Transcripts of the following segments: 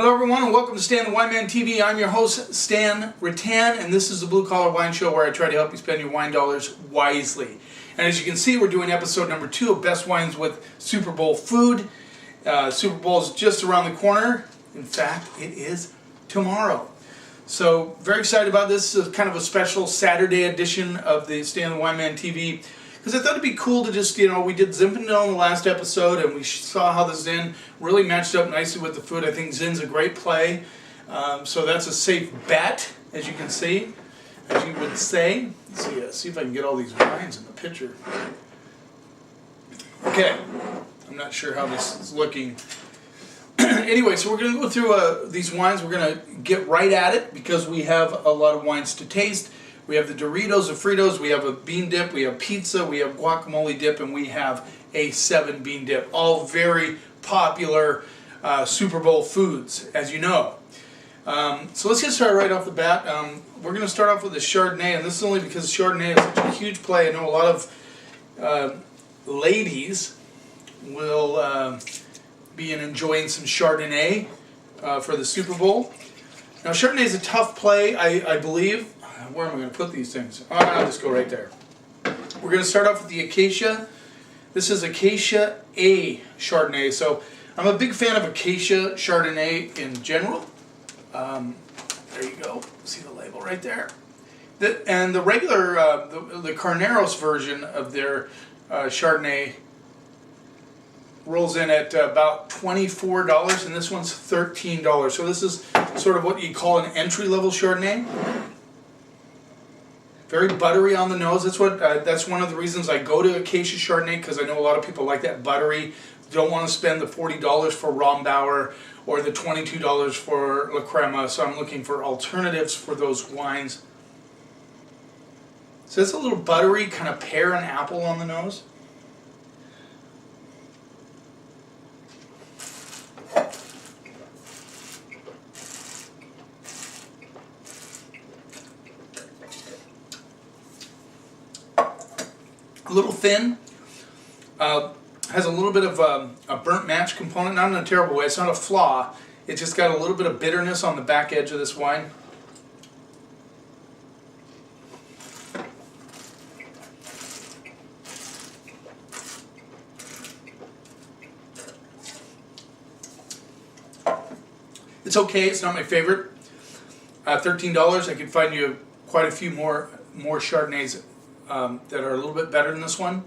Hello everyone and welcome to Stan the Wine Man TV. I'm your host Stan Rattan and this is the Blue Collar Wine Show where I try to help you spend your wine dollars wisely. And as you can see, we're doing episode number 2 of Best Wines with Super Bowl food. Super Bowl is just around the corner. In fact, it is tomorrow. So very excited about this. This is kind of a special Saturday edition of the Stan the Wine Man TV. Because I thought it'd be cool to just, we did Zinfandel in the last episode and we saw how the Zin really matched up nicely with the food. I think Zin's a great play. So that's a safe bet, as you can see, as you would say. Let's see if I can get all these wines in the picture. Okay, I'm not sure how this is looking. Anyway, so we're going to go through these wines. We're going to get right at it because we have a lot of wines to taste. We have the Doritos, the Fritos, we have a bean dip, we have pizza, we have guacamole dip, and we have a 7 bean dip. All very popular Super Bowl foods, as you know. So let's get started right off the bat. We're going to start off with the Chardonnay, and this is only because Chardonnay is such a huge play. I know a lot of ladies will be enjoying some Chardonnay for the Super Bowl. Now Chardonnay is a tough play, I believe. Where am I going to put these things? I'll just go right there. We're going to start off with the Acacia. This is Acacia A Chardonnay. So I'm a big fan of Acacia Chardonnay in general. There you go. See the label right there. And the regular, the Carneros version of their Chardonnay rolls in at about $24, and this one's $13. So this is sort of what you call an entry-level Chardonnay. Very buttery on the nose. That's one of the reasons I go to Acacia Chardonnay, because I know a lot of people like that buttery. Don't want to spend the $40 for Rombauer or the $22 for La Crema. So I'm looking for alternatives for those wines. So it's a little buttery, kind of pear and apple on the nose. A little thin, has a little bit of a burnt match component, not in a terrible way. It's not a flaw. It's just got a little bit of bitterness on the back edge of this wine. It's okay. It's not my favorite. $13. I could find you quite a few more Chardonnays that are a little bit better than this one.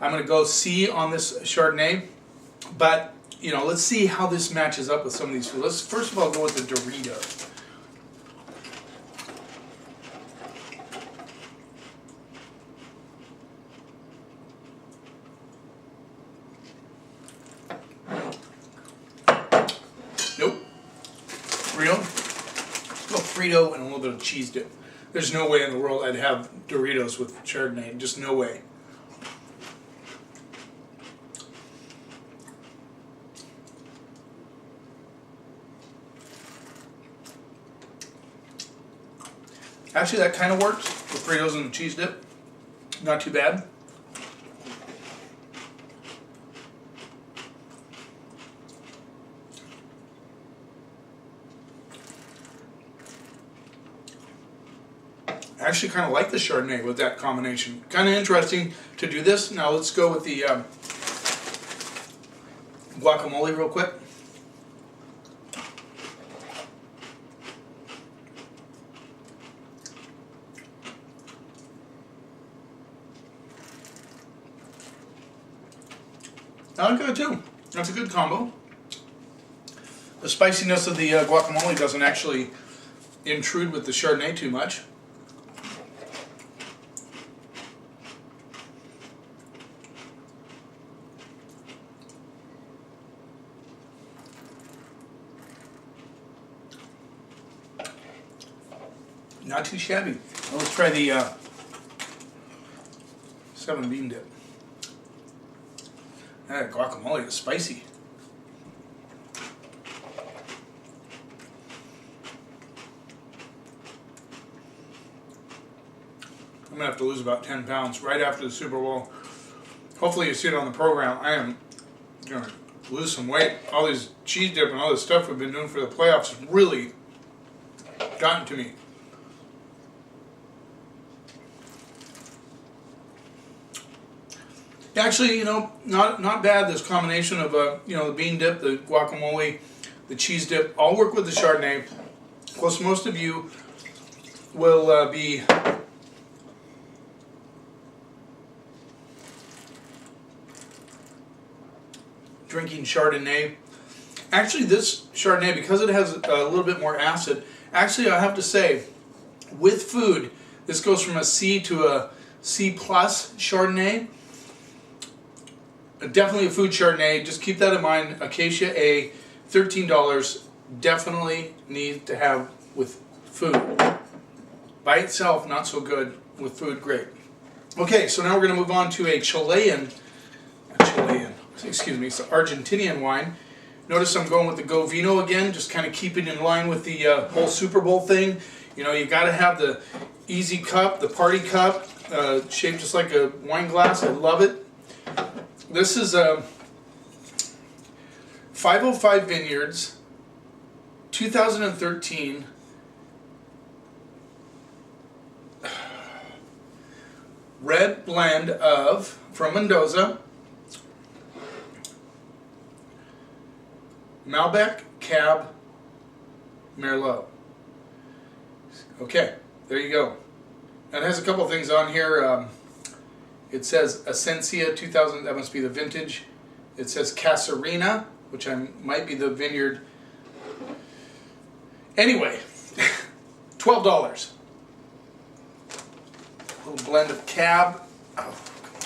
I'm going to go C on this Chardonnay, but let's see how this matches up with some of these foods. Let's first of all go with the Doritos. Nope. Real? A little Frito and a little bit of cheese dip. There's no way in the world I'd have Doritos with Chardonnay. Just no way. Actually, that kind of works. The Fritos and the cheese dip. Not too bad. I actually kind of like the Chardonnay with that combination. Kind of interesting to do this. Now let's go with the guacamole real quick. I like that too. That's a good combo. The spiciness of the guacamole doesn't actually intrude with the Chardonnay too much. Not too shabby. Well, let's try the 7 bean dip. That guacamole is spicy. I'm going to have to lose about 10 pounds right after the Super Bowl. Hopefully you see it on the program. I am going to lose some weight. All this cheese dip and all this stuff we've been doing for the playoffs has really gotten to me. Actually, you know, not bad. This combination of you know, the bean dip, the guacamole, the cheese dip, all work with the Chardonnay. Plus, most of you will be drinking Chardonnay. Actually, this Chardonnay, because it has a little bit more acid, actually I have to say, with food, this goes from a C to a C plus Chardonnay. Definitely a food Chardonnay. Just keep that in mind. Acacia A, $13. Definitely need to have with food. By itself, not so good. With food, great. Okay, so now we're going to move on to a it's an Argentinian wine. Notice I'm going with the Go Vino again, just kind of keeping in line with the whole Superbowl thing. You know, you got to have the easy cup, the party cup, shaped just like a wine glass. I love it. This is 505 Vineyards, 2013. Red blend of, from Mendoza, Malbec, Cab, Merlot. Okay, there you go. Now it has a couple things on here. It says Essencia 2000, that must be the vintage. It says Casarina, which might be the vineyard. Anyway, $12. A little blend of Cab. Oh,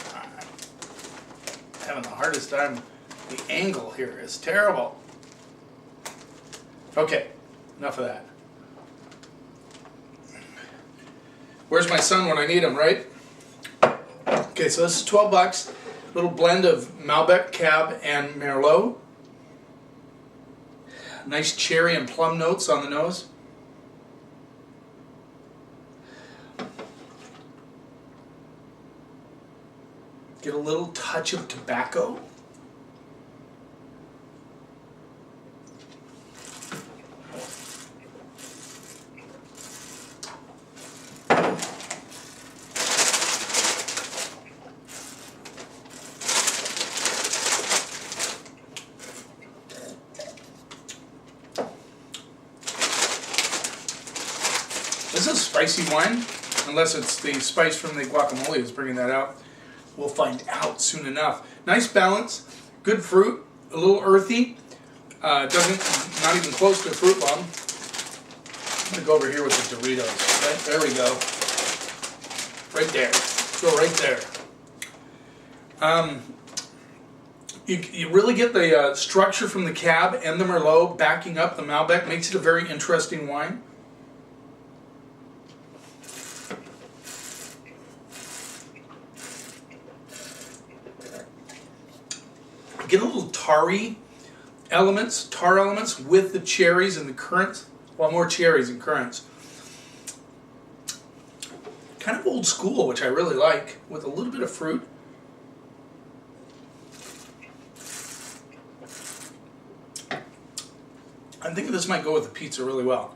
come on. I'm having the hardest time. The angle here is terrible. Okay, enough of that. Where's my son when I need him, right? Okay, so this is 12 bucks. Little blend of Malbec, Cab, and Merlot. Nice cherry and plum notes on the nose. Get a little touch of tobacco. This is spicy wine, unless it's the spice from the guacamole that's bringing that out. We'll find out soon enough. Nice balance, good fruit, a little earthy. Not even close to a fruit bomb. I'm gonna go over here with the Doritos. Right, there we go. Right there. Go right there. You really get the structure from the Cab and the Merlot backing up the Malbec. Makes it a very interesting wine. Get a little tar elements with the cherries and the currants. Well, more cherries and currants. Kind of old school, which I really like, with a little bit of fruit. I'm thinking this might go with the pizza really well.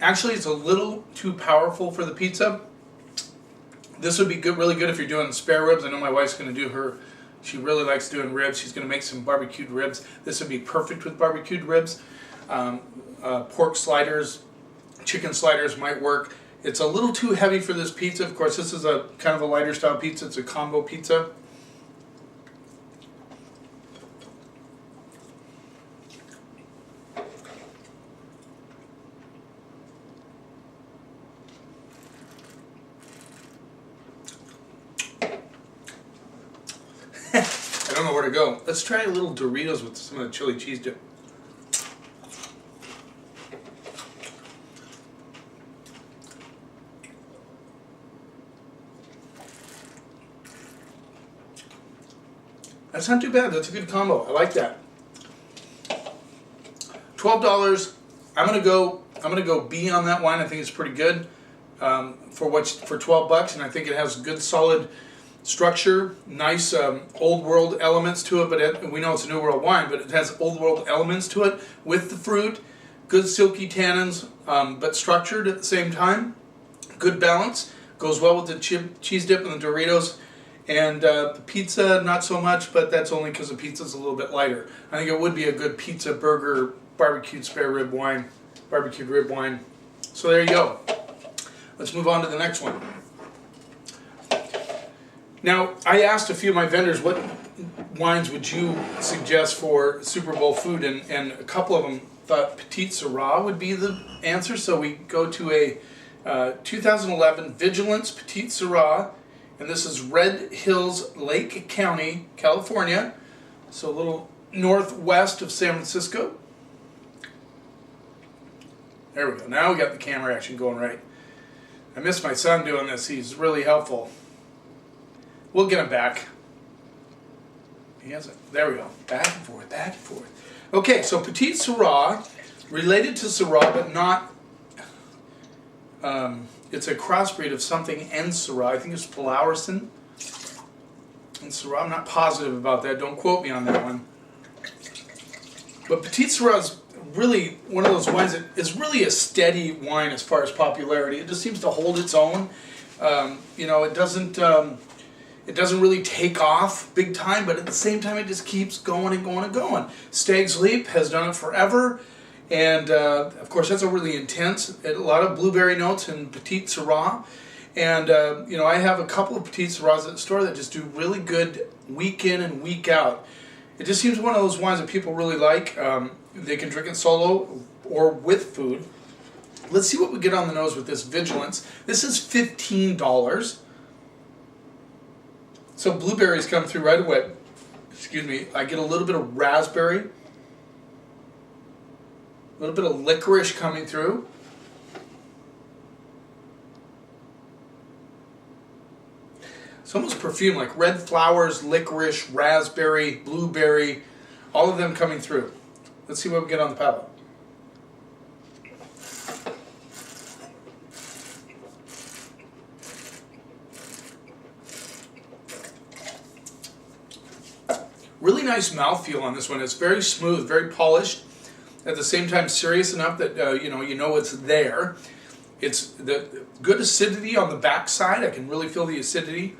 Actually, it's a little too powerful for the pizza. This would be good, really good if you're doing spare ribs. I know my wife's going to do her, she really likes doing ribs. She's going to make some barbecued ribs. This would be perfect with barbecued ribs. Pork sliders, chicken sliders might work. It's a little too heavy for this pizza. Of course, this is a kind of a lighter style pizza. It's a combo pizza. I don't know where to go. Let's try a little Doritos with some of the chili cheese dip. That's not too bad. That's a good combo. I like that. $12. I'm gonna go B on that wine. I think it's pretty good for 12 bucks, and I think it has good solid structure, nice old world elements to it. But we know it's a new world wine, but it has old world elements to it with the fruit, good silky tannins, but structured at the same time. Good balance. Goes well with the cheese dip and the Doritos. And the pizza, not so much, but that's only because the pizza's a little bit lighter. I think it would be a good pizza, burger, barbecued spare rib wine, barbecued rib wine. So there you go. Let's move on to the next one. Now, I asked a few of my vendors, what wines would you suggest for Super Bowl food? And a couple of them thought Petite Sirah would be the answer. So we go to a 2011 Vigilance Petite Sirah. And this is Red Hills, Lake County, California. So a little northwest of San Francisco. There we go. Now we got the camera action going right. I miss my son doing this. He's really helpful. We'll get him back. He has it. There we go. Back and forth, back and forth. Okay, so Petite Sirah, related to Syrah, but not... it's a crossbreed of something and Syrah. I think it's Palaurison and Syrah. I'm not positive about that. Don't quote me on that one. But Petite Sirah is really one of those wines that is really a steady wine as far as popularity. It just seems to hold its own. You know, it doesn't really take off big time, but at the same time, it just keeps going and going and going. Stag's Leap has done it forever. And of course, that's a really intense, a lot of blueberry notes in Petite Sirah. And you know, I have a couple of Petite Sirahs at the store that just do really good week in and week out. It just seems one of those wines that people really like. They can drink it solo or with food. Let's see what we get on the nose with this Vigilance. This is $15. So blueberries come through right away. Excuse me. I get a little bit of raspberry. A little bit of licorice coming through. It's almost perfume, like red flowers, licorice, raspberry, blueberry, all of them coming through. Let's see what we get on the palate. Really nice mouthfeel on this one. It's very smooth, very polished. At the same time, serious enough that you know it's there. It's the good acidity on the back side. I can really feel the acidity.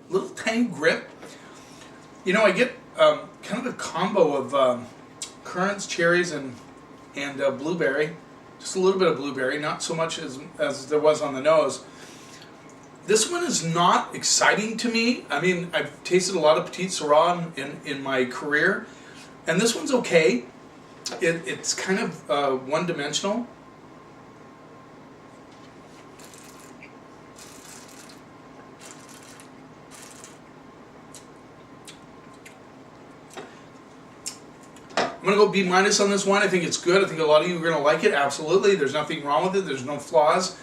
Little tang grip. You know, I get kind of a combo of currants, cherries, and blueberry. Just a little bit of blueberry, not so much as there was on the nose. This one is not exciting to me. I mean, I've tasted a lot of Petite Sirah in my career, and this one's okay. It's kind of one-dimensional. I'm going to go B- on this wine. I think it's good. I think a lot of you are going to like it. Absolutely. There's nothing wrong with it. There's no flaws.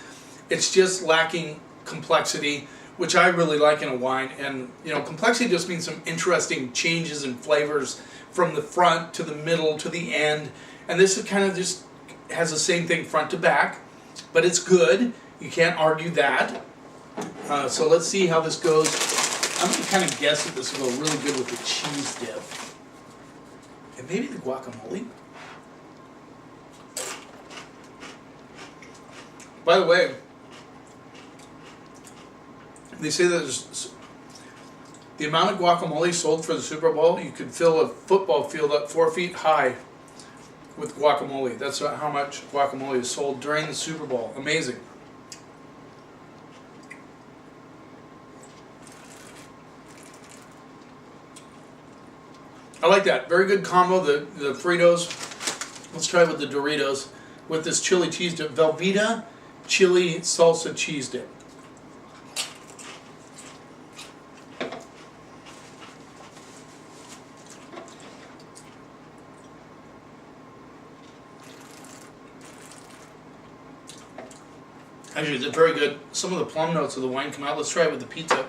It's just lacking complexity, which I really like in a wine. And, you know, complexity just means some interesting changes in flavors from the front to the middle to the end. And this is kind of just has the same thing front to back, but it's good. You can't argue that. So let's see how this goes. I'm going to kind of guess that this will go really good with the cheese dip. And maybe the guacamole. By the way, they say that there's the amount of guacamole sold for the Super Bowl, you could fill a football field up 4 feet high with guacamole. That's how much guacamole is sold during the Super Bowl. Amazing. I like that. Very good combo. The Fritos. Let's try it with the Doritos with this chili cheese dip. Velveeta chili salsa cheese dip. Actually, it's very good. Some of the plum notes of the wine come out. Let's try it with the pizza.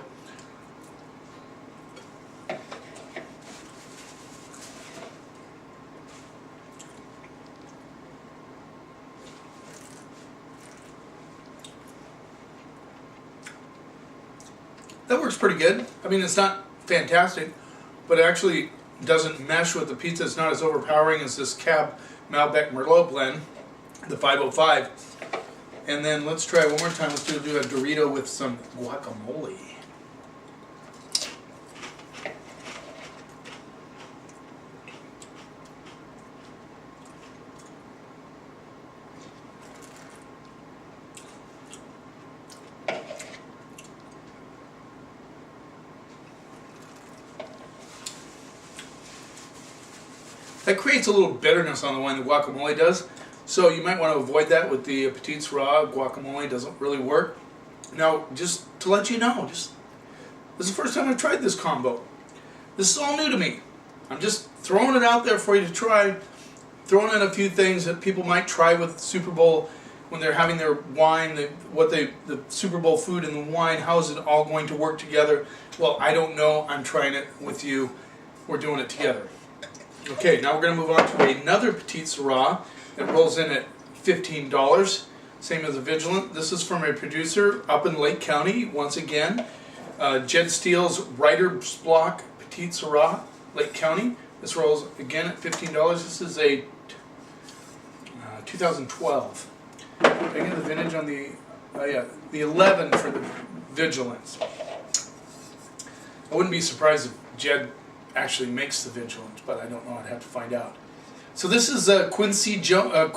That works pretty good. I mean, it's not fantastic, but it actually doesn't mesh with the pizza. It's not as overpowering as this Cab Malbec Merlot blend, the 505. And then let's try one more time. Let's do a Dorito with some guacamole. That creates a little bitterness on the wine, the guacamole does. So you might want to avoid that with the Petite Sirah. Guacamole doesn't really work. Now, just to let you know, this is the first time I've tried this combo. This is all new to me. I'm just throwing it out there for you to try. Throwing in a few things that people might try with Superbowl when they're having their wine, the Superbowl food and the wine. How is it all going to work together? Well, I don't know. I'm trying it with you. We're doing it together. Okay, now we're going to move on to another Petite Sirah that rolls in at $15, same as the Vigilant. This is from a producer up in Lake County, once again. Jed Steele's Writer's Block Petite Sirah, Lake County. This rolls again at $15. This is a 2012. Did I get the vintage on the, the 11 for the Vigilance. I wouldn't be surprised if Jed actually makes the Vigilance, but I don't know. I'd have to find out. So this is Quincy Steele,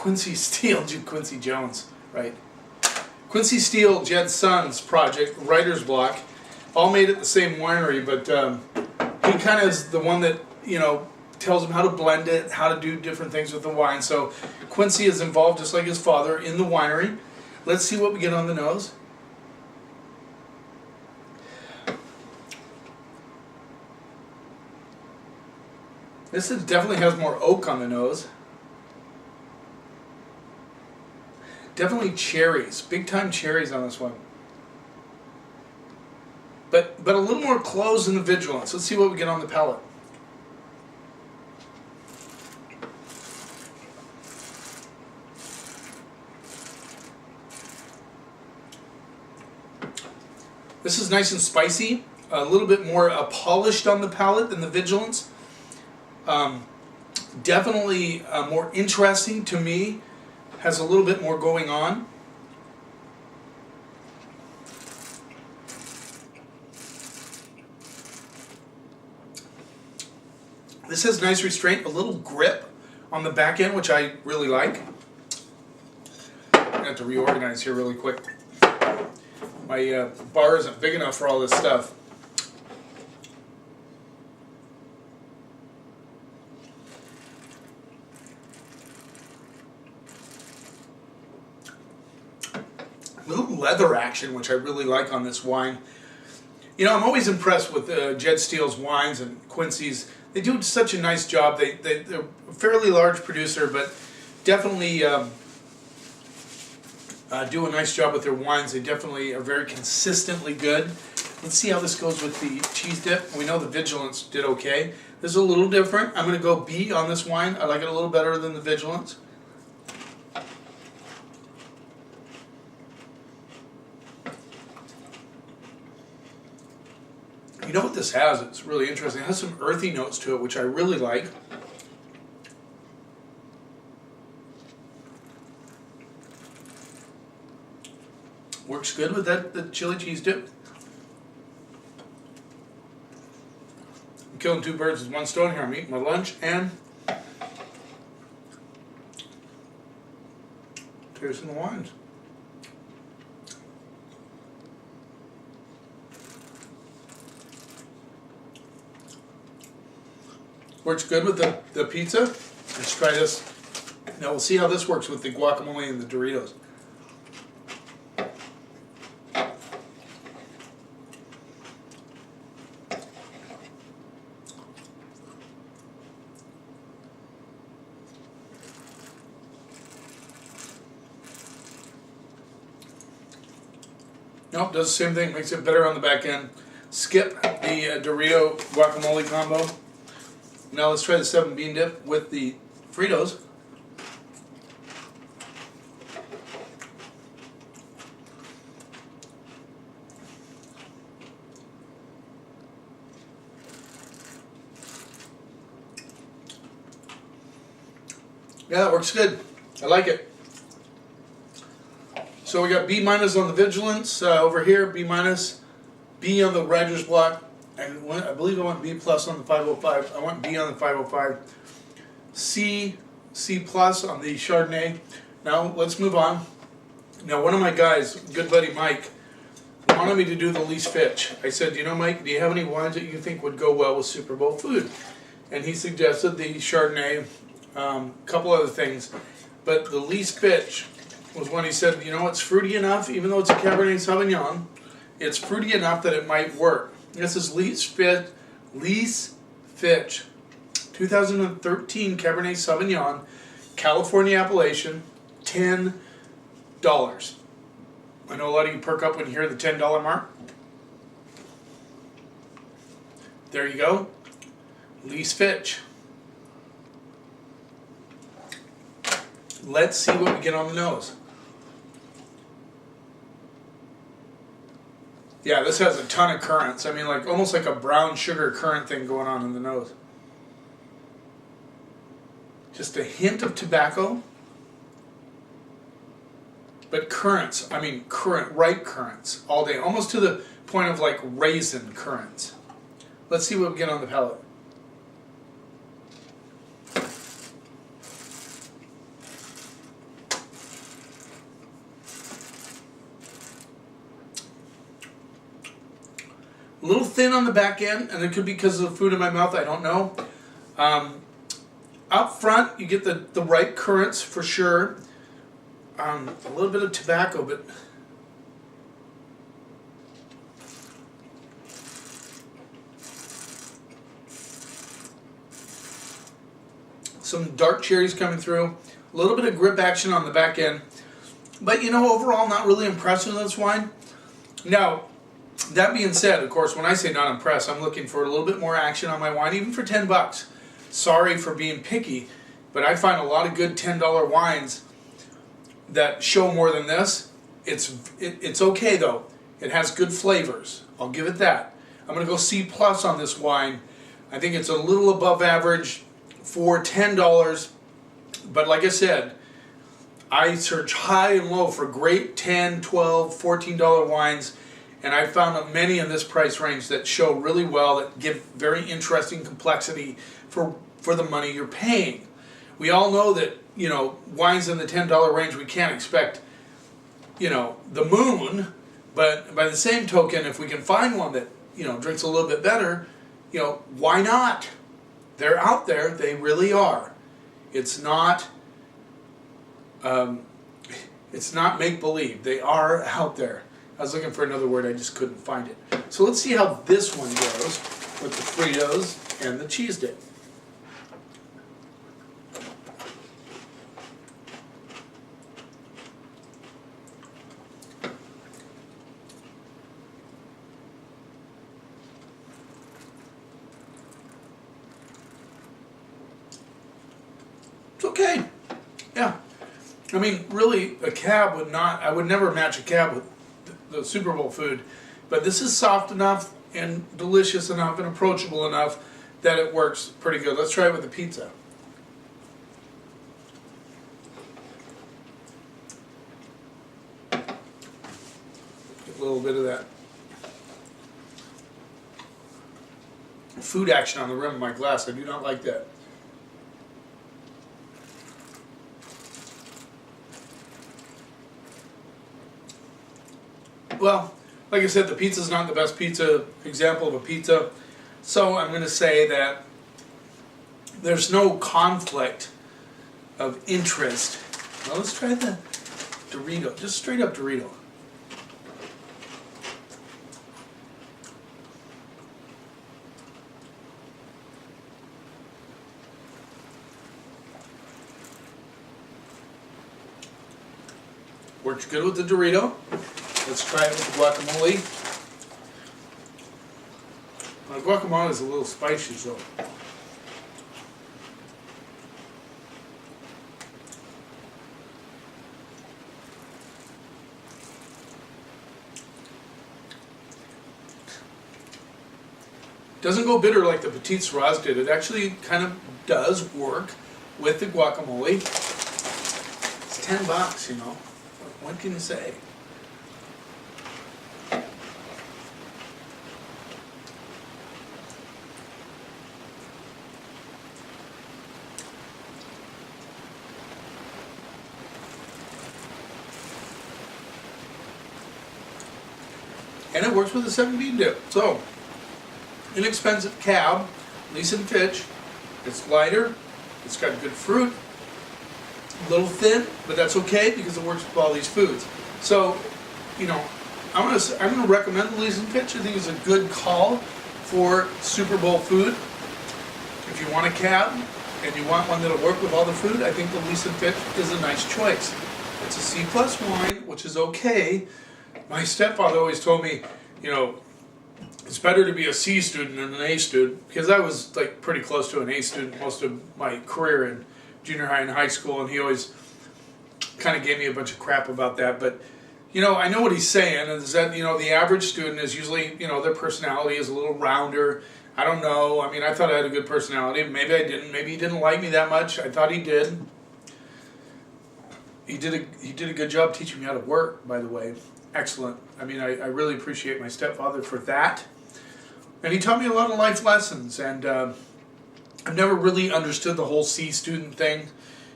Quincy Jones, right? Quincy Steele, Jed's son's project, Writer's Block, all made at the same winery, but he kind of is the one that, you know, tells him how to blend it, how to do different things with the wine. So Quincy is involved, just like his father, in the winery. Let's see what we get on the nose. This definitely has more oak on the nose. Definitely cherries, big time cherries on this one. But a little more close in the Vigilance. Let's see what we get on the palate. This is nice and spicy, a little bit more polished on the palate than the Vigilance. Definitely more interesting to me, has a little bit more going on. This has nice restraint, a little grip on the back end, which I really like. I'm going to have to reorganize here really quick. My bar isn't big enough for all this stuff. Little leather action, which I really like on this wine. You know, I'm always impressed with Jed Steele's wines and Quincy's. They do such a nice job. They're a fairly large producer, but definitely do a nice job with their wines. They definitely are very consistently good. Let's see how this goes with the cheese dip. We know the Vigilance did okay. This is a little different. I'm going to go B on this wine. I like it a little better than the Vigilance. You know what this has? It's really interesting. It has some earthy notes to it, which I really like. Works good with the chili cheese dip. I'm killing two birds with one stone here. I'm eating my lunch and tasting the wines. Works good with the pizza. Let's try this. Now we'll see how this works with the guacamole and the Doritos. Nope, does the same thing, makes it better on the back end. Skip the Dorito guacamole combo. Now let's try the 7 bean dip with the Fritos. Yeah, that works good. I like it. So we got B- on the vigilance over here, B-, B on the writer's block, and I believe I went B+ on the 505. I went B on the 505. C+ on the Chardonnay. Now let's move on. Now one of my guys, good buddy Mike, wanted me to do the least fitch. I said, you know, Mike, do you have any wines that you think would go well with Super Bowl food? And he suggested the Chardonnay, a couple other things, but the least fitch was when he said, you know, it's fruity enough, even though it's a Cabernet Sauvignon, it's fruity enough that it might work. This is least fitch, 2013 Cabernet Sauvignon, California appellation, $10. I know a lot of you perk up when you hear the $10 mark. There you go. Least fitch. Let's see what we get on the nose. Yeah, this has a ton of currants. I mean, like almost like a brown sugar currant thing going on in the nose. Just a hint of tobacco. But currants, I mean ripe currants all day. Almost to the point of like raisin currants. Let's see what we get on the palate. A little thin on the back end, and it could be because of the food in my mouth, I don't know. Up front, you get the ripe currants for sure. A little bit of tobacco, but some dark cherries coming through. A little bit of grip action on the back end. But, you know, overall, not really impressed with this wine. Now, that being said, of course, when I say not impressed, I'm looking for a little bit more action on my wine, even for $10. Sorry for being picky, but I find a lot of good $10 wines that show more than this. It's okay though. It has good flavors. I'll give it that. I'm going to go C+ on this wine. I think it's a little above average for $10, but like I said, I search high and low for great $10, $12, $14 wines. And I found many in this price range that show really well, that give very interesting complexity for the money you're paying. We all know that, you know, wines in the $10 range, we can't expect, you know, the moon. But by the same token, if we can find one that, you know, drinks a little bit better, you know, why not? They're out there. They really are. It's not make-believe. They are out there. I was looking for another word, I just couldn't find it. So let's see how this one goes with the Fritos and the cheese dip. It's okay. Yeah. I mean, really, a cab would not, I would never match a cab with the Super Bowl food, but this is soft enough and delicious enough and approachable enough that it works pretty good. Let's try it with the pizza. Get a little bit of that food action on the rim of my glass. I do not like that. Well, like I said, the pizza's not the best pizza example of a pizza, so I'm going to say that there's no conflict of interest. Now let's try the Dorito, just straight up Dorito. Works good with the Dorito. Let's try it with the guacamole. The guacamole is a little spicy, so. Doesn't go bitter like the Petite Sirahs did. It actually kind of does work with the guacamole. It's $10, you know. What can you say? And it works with the 7-bean dip. So, inexpensive cab, Leeson Fitch. It's lighter, it's got good fruit, a little thin, but that's okay because it works with all these foods. So, you know, I'm gonna recommend the Leeson Fitch. I think it's a good call for Super Bowl food. If you want a cab and you want one that'll work with all the food, I think the Leeson Fitch is a nice choice. It's a C+ wine, which is okay. My stepfather always told me, you know, it's better to be a C student than an A student, because I was like pretty close to an A student most of my career in junior high and high school, and he always kind of gave me a bunch of crap about that. But, you know, I know what he's saying, is that, you know, the average student is usually, you know, their personality is a little rounder. I don't know. I mean, I thought I had a good personality. Maybe I didn't. Maybe he didn't like me that much. I thought he did. He did a good job teaching me how to work, by the way. Excellent. I mean, I really appreciate my stepfather for that. And he taught me a lot of life lessons, and I've never really understood the whole C student thing,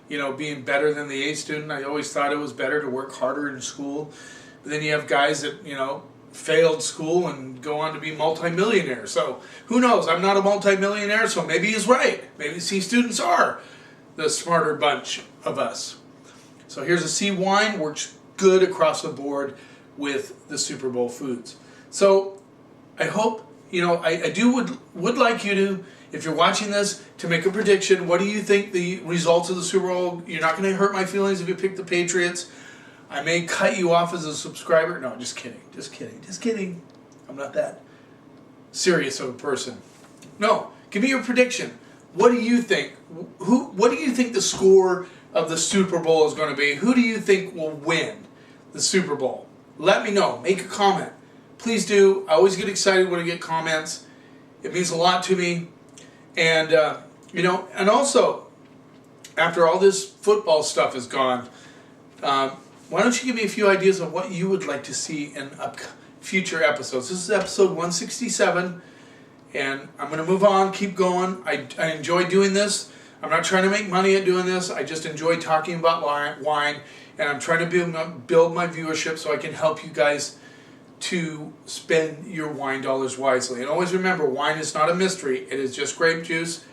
you know, being better than the A student. I always thought it was better to work harder in school. But then you have guys that, you know, failed school and go on to be multimillionaires. So who knows? I'm not a multimillionaire, so maybe he's right. Maybe C students are the smarter bunch of us. So here's a C wine, works good across the board with the Super Bowl foods. So I hope, you know, I would like you to, if you're watching this, to make a prediction. What do you think the results of the Super Bowl? You're not going to hurt my feelings if you pick the Patriots. I may cut you off as a subscriber. No, just kidding. Just kidding. Just kidding. I'm not that serious of a person. No, give me your prediction. What do you think? What do you think the score of the Super Bowl is going to be? Who do you think will win the Super Bowl? Let me know. Make a comment. Please do. I always get excited when I get comments. It means a lot to me. And, you know, and also, after all this football stuff is gone, why don't you give me a few ideas of what you would like to see in future episodes. This is episode 167, and I'm going to move on, keep going. I enjoy doing this. I'm not trying to make money at doing this. I just enjoy talking about wine, and I'm trying to build my viewership so I can help you guys to spend your wine dollars wisely. And always remember, wine is not a mystery. It is just grape juice,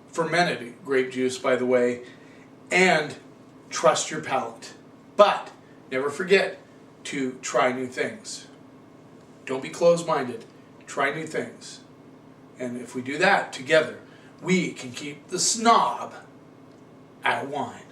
fermented grape juice, by the way, and trust your palate. But never forget to try new things. Don't be closed-minded. Try new things. And if we do that together, we can keep the snob out of wine.